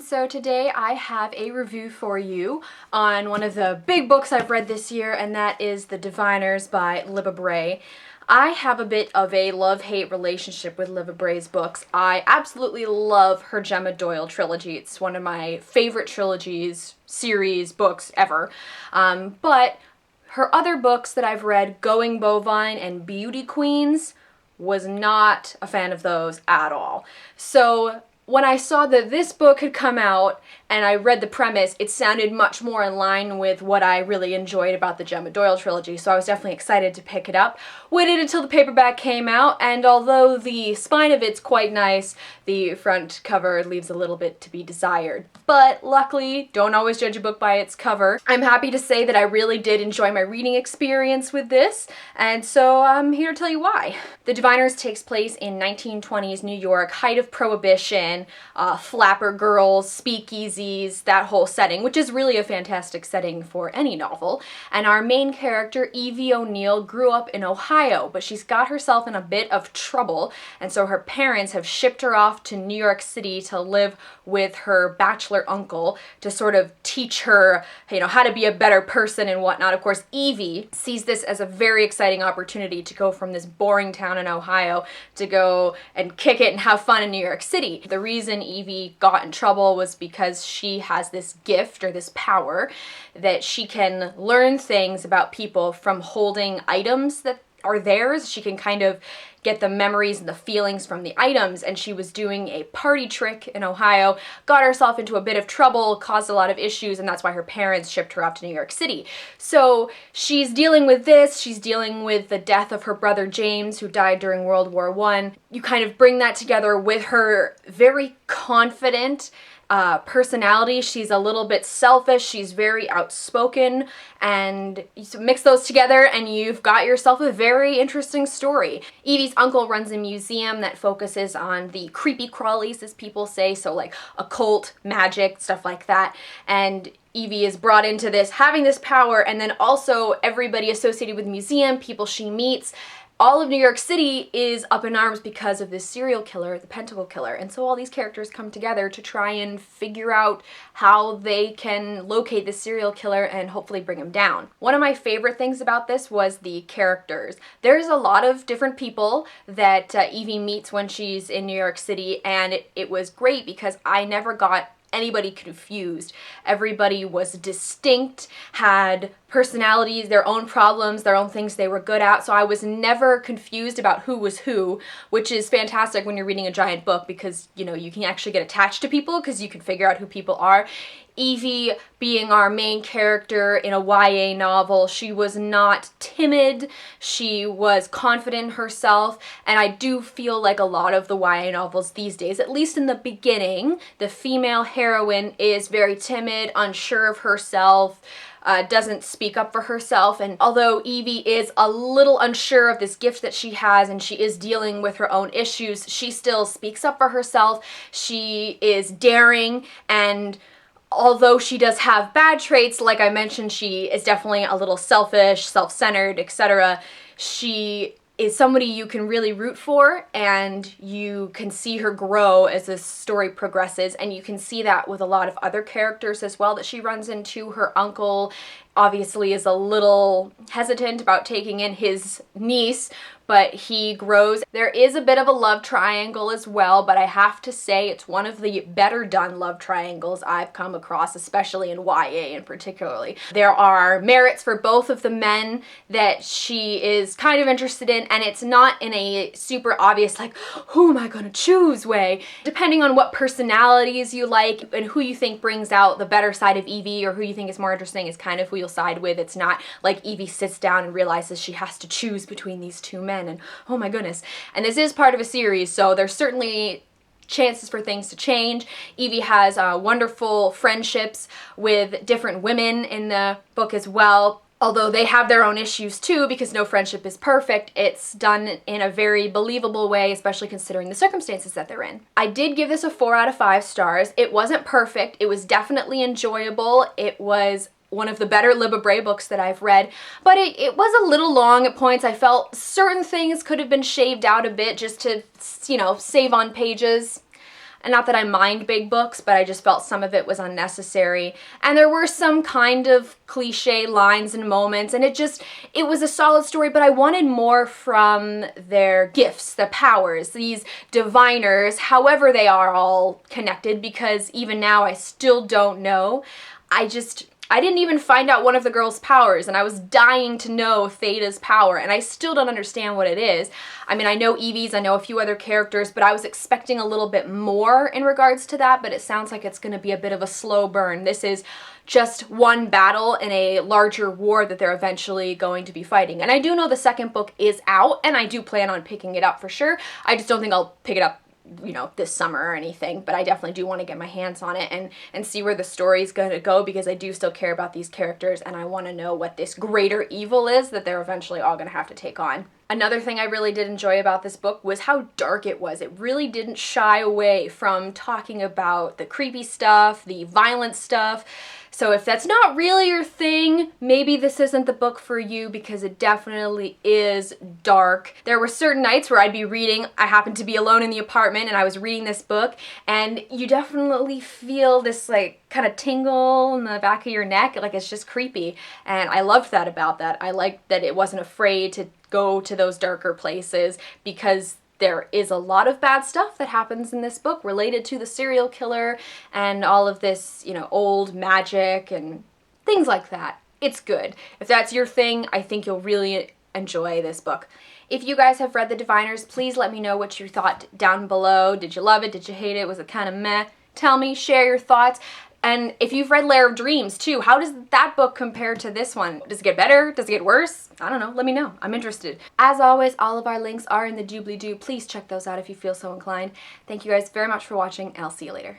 So today I have a review for you on one of the big books I've read this year, and that is The Diviners by Libba Bray. I have a bit of a love-hate relationship with Libba Bray's books. I absolutely love her Gemma Doyle trilogy. It's one of my favorite trilogies, series, books ever. But her other books that I've read, Going Bovine and Beauty Queens, was not a fan of those at all. So when I saw that this book had come out and I read the premise, it sounded much more in line with what I really enjoyed about the Gemma Doyle trilogy, so I was definitely excited to pick it up. Waited until the paperback came out, and although the spine of it's quite nice, the front cover leaves a little bit to be desired. But luckily, don't always judge a book by its cover. I'm happy to say that I really did enjoy my reading experience with this, and so I'm here to tell you why. The Diviners takes place in 1920s New York, height of Prohibition, flapper girls, speakeasies, that whole setting, which is really a fantastic setting for any novel. And our main character, Evie O'Neill, grew up in Ohio, but she's got herself in a bit of trouble, and so her parents have shipped her off to New York City to live with her bachelor uncle to sort of teach her, how to be a better person and whatnot. Of course, Evie sees this as a very exciting opportunity to go from this boring town in Ohio to go and kick it and have fun in New York City. The reason Evie got in trouble was because she has this gift or this power that she can learn things about people from holding items that are theirs. She can kind of get the memories and the feelings from the items, and she was doing a party trick in Ohio, got herself into a bit of trouble, caused a lot of issues, and that's why her parents shipped her off to New York City. So she's dealing with this, she's dealing with the death of her brother James, who died during World War I. You kind of bring that together with her very confident personality. She's a little bit selfish, she's very outspoken, and you mix those together and you've got yourself a very interesting story. Evie's uncle runs a museum that focuses on the creepy crawlies, as people say, so like occult, magic, stuff like that, and Evie is brought into this, having this power, and then also everybody associated with the museum, people she meets, all of New York City is up in arms because of this serial killer, the Pentacle Killer, and so all these characters come together to try and figure out how they can locate this serial killer and hopefully bring him down. One of my favorite things about this was the characters. There's a lot of different people that Evie meets when she's in New York City, and it was great because I never got anybody confused. Everybody was distinct, had personalities, their own problems, their own things they were good at, so I was never confused about who was who, which is fantastic when you're reading a giant book because, you can actually get attached to people because you can figure out who people are. Evie being our main character in a YA novel, she was not timid, she was confident in herself, and I do feel like a lot of the YA novels these days, at least in the beginning, the female heroine is very timid, unsure of herself, doesn't speak up for herself, and although Evie is a little unsure of this gift that she has and she is dealing with her own issues, she still speaks up for herself, she is daring, and although she does have bad traits, like I mentioned, she is definitely a little selfish, self-centered, etc. She is somebody you can really root for, and you can see her grow as this story progresses, and you can see that with a lot of other characters as well that she runs into. Her uncle obviously is a little hesitant about taking in his niece, but he grows. There is a bit of a love triangle as well, but I have to say it's one of the better done love triangles I've come across, especially in YA in particularly. There are merits for both of the men that she is kind of interested in, and it's not in a super obvious, like, who am I gonna choose way. Depending on what personalities you like and who you think brings out the better side of Evie or who you think is more interesting is kind of who you'll side with. It's not like Evie sits down and realizes she has to choose between these two men and oh my goodness. And this is part of a series, so there's certainly chances for things to change. Evie has wonderful friendships with different women in the book as well. Although they have their own issues too, because no friendship is perfect, it's done in a very believable way, especially considering the circumstances that they're in. I did give this a 4 out of 5 stars. It wasn't perfect. It was definitely enjoyable. It was one of the better Libba Bray books that I've read, but it was a little long at points. I felt certain things could have been shaved out a bit just to, save on pages. And not that I mind big books, but I just felt some of it was unnecessary. And there were some kind of cliche lines and moments, and it was a solid story, but I wanted more from their gifts, the powers, these diviners, however they are all connected, because even now I still don't know. I didn't even find out one of the girls' powers, and I was dying to know Theta's power, and I still don't understand what it is. I mean, I know Evie's, I know a few other characters, but I was expecting a little bit more in regards to that, but it sounds like it's going to be a bit of a slow burn. This is just one battle in a larger war that they're eventually going to be fighting. And I do know the second book is out, and I do plan on picking it up for sure. I just don't think I'll pick it up, you know, this summer or anything, but I definitely do want to get my hands on it and see where the story's going to go, because I do still care about these characters and I want to know what this greater evil is that they're eventually all going to have to take on. Another thing I really did enjoy about this book was how dark it was. It really didn't shy away from talking about the creepy stuff, the violent stuff. So if that's not really your thing, maybe this isn't the book for you, because it definitely is dark. There were certain nights where I'd be reading, I happened to be alone in the apartment and I was reading this book, and you definitely feel this like kind of tingle in the back of your neck, like it's just creepy. And I loved that about that. I liked that it wasn't afraid to go to those darker places, because there is a lot of bad stuff that happens in this book related to the serial killer and all of this, you know, old magic and things like that. It's good. If that's your thing, I think you'll really enjoy this book. If you guys have read The Diviners, please let me know what you thought down below. Did you love it? Did you hate it? Was it kind of meh? Tell me, share your thoughts. And if you've read Lair of Dreams too, how does that book compare to this one? Does it get better? Does it get worse? I don't know. Let me know. I'm interested. As always, all of our links are in the doobly-doo. Please check those out if you feel so inclined. Thank you guys very much for watching, and I'll see you later.